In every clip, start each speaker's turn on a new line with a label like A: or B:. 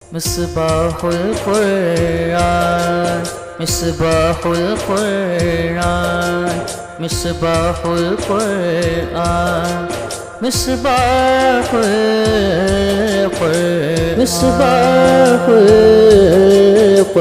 A: مصباح القرآن مصباح القرآن مصباح القرآن مصباح القرآن مصباح القرآن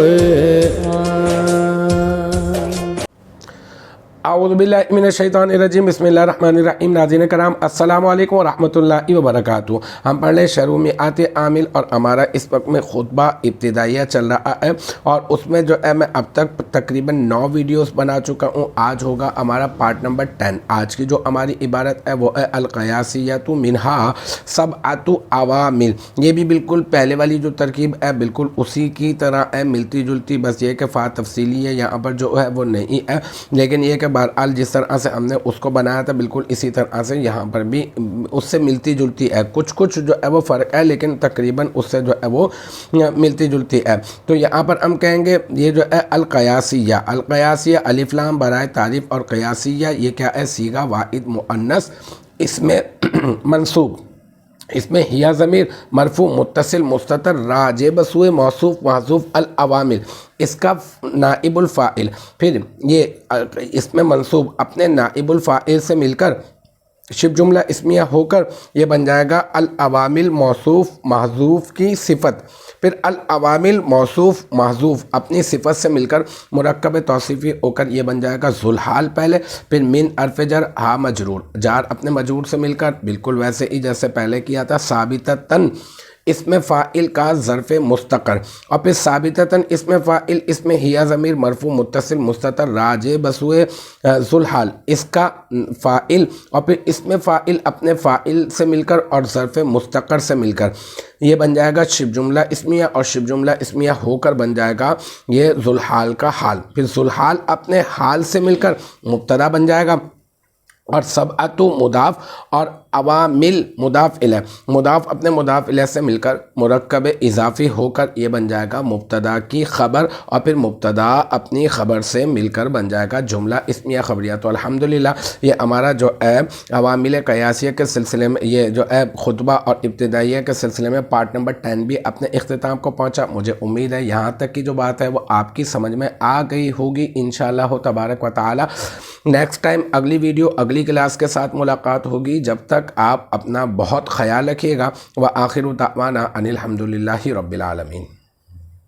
B: اعوذ باللہ من الشیطان الرجیم بسم اللہ الرحمن الرحیم۔ ناظرین کرام السلام علیکم ورحمۃ اللہ وبرکاتہ۔ ہم پڑھ لیں شروع میعات عامل، اور ہمارا اس وقت میں خطبہ ابتدائیہ چل رہا ہے، اور اس میں جو ہے میں اب تک تقریباً 9 ویڈیوز بنا چکا ہوں۔ آج ہوگا ہمارا پارٹ نمبر 10۔ آج کی جو ہماری عبارت ہے وہ ہے القیاسیۃ منہا سبعۃ عوامل۔ یہ بھی بالکل پہلے والی جو ترکیب ہے بالکل اسی کی طرح ہے، ملتی جلتی، بس یہ کہ فا تفصیلی ہے، یہاں پر جو ہے وہ نہیں ہے، لیکن یہ کہ بہرحال جس طرح سے ہم نے اس کو بنایا تھا بالکل اسی طرح سے یہاں پر بھی اس سے ملتی جلتی ہے۔ کچھ جو ہے وہ فرق ہے، لیکن تقریباً اس سے جو ہے وہ ملتی جلتی ہے۔ تو یہاں پر ہم کہیں گے یہ جو ہے القیاسیہ الف لام برائے تعریف، اور قیاسیہ یہ کیا ہے؟ صیغہ واحد مؤنث، اس میں منصوب، اس میں ہیا ضمیر مرفوع متصل مستتر راجع بسوئے موصوف محذوف العوامل، اس کا نائب الفاعل، پھر یہ اس میں منصوب اپنے نائب الفاعل سے مل کر شبہ جملہ اسمیہ ہو کر یہ بن جائے گا العوامل موصوف محذوف کی صفت، پھر العوامل موصوف محذوف اپنی صفت سے مل کر مرکب توصیفی ہو کر یہ بن جائے گا ذوالحال پہلے، پھر من حرف جر ہا مجرور، جار اپنے مجرور سے مل کر بالکل ویسے ہی جیسے پہلے کیا تھا ثابتتاً اس میں فاعل کا ظرف مستقر، اور پھر ثابتتاً اس میں فاعل، اس میں ہیا ضمیر مرفوع متصل مستتر راجع بسوئے ذوالحال، اس کا فاعل، اور پھر اس میں فاعل اپنے فاعل سے مل کر اور ظرف مستقر سے مل کر یہ بن جائے گا شبہ جملہ اسمیہ، اور شبہ جملہ اسمیہ ہو کر بن جائے گا یہ ذوالحال کا حال، پھر ذوالحال اپنے حال سے مل کر مبتدا بن جائے گا، اور سبعۃ مضاف، اور عوامل مضاف الیہ، مضاف اپنے مضاف الیہ سے مل کر مرکب اضافی ہو کر یہ بن جائے گا مبتدا کی خبر، اور پھر مبتدا اپنی خبر سے مل کر بن جائے گا جملہ اسمیہ خبریہ۔ تو الحمدللہ یہ ہمارا جو ہے عوامل قیاسیہ کے سلسلے میں یہ جو ہے خطبہ اور ابتدائیہ کے سلسلے میں پارٹ نمبر 10 بھی اپنے اختتام کو پہنچا۔ مجھے امید ہے یہاں تک کی جو بات ہے وہ آپ کی سمجھ میں آ گئی ہوگی انشاءاللہ تبارک و تعالی۔ نیکسٹ ٹائم اگلی ویڈیو اگلی کلاس کے ساتھ ملاقات ہوگی، جب تک آپ اپنا بہت خیال رکھیے گا۔ وآخر دعوانا ان الحمدللہ رب العالمین۔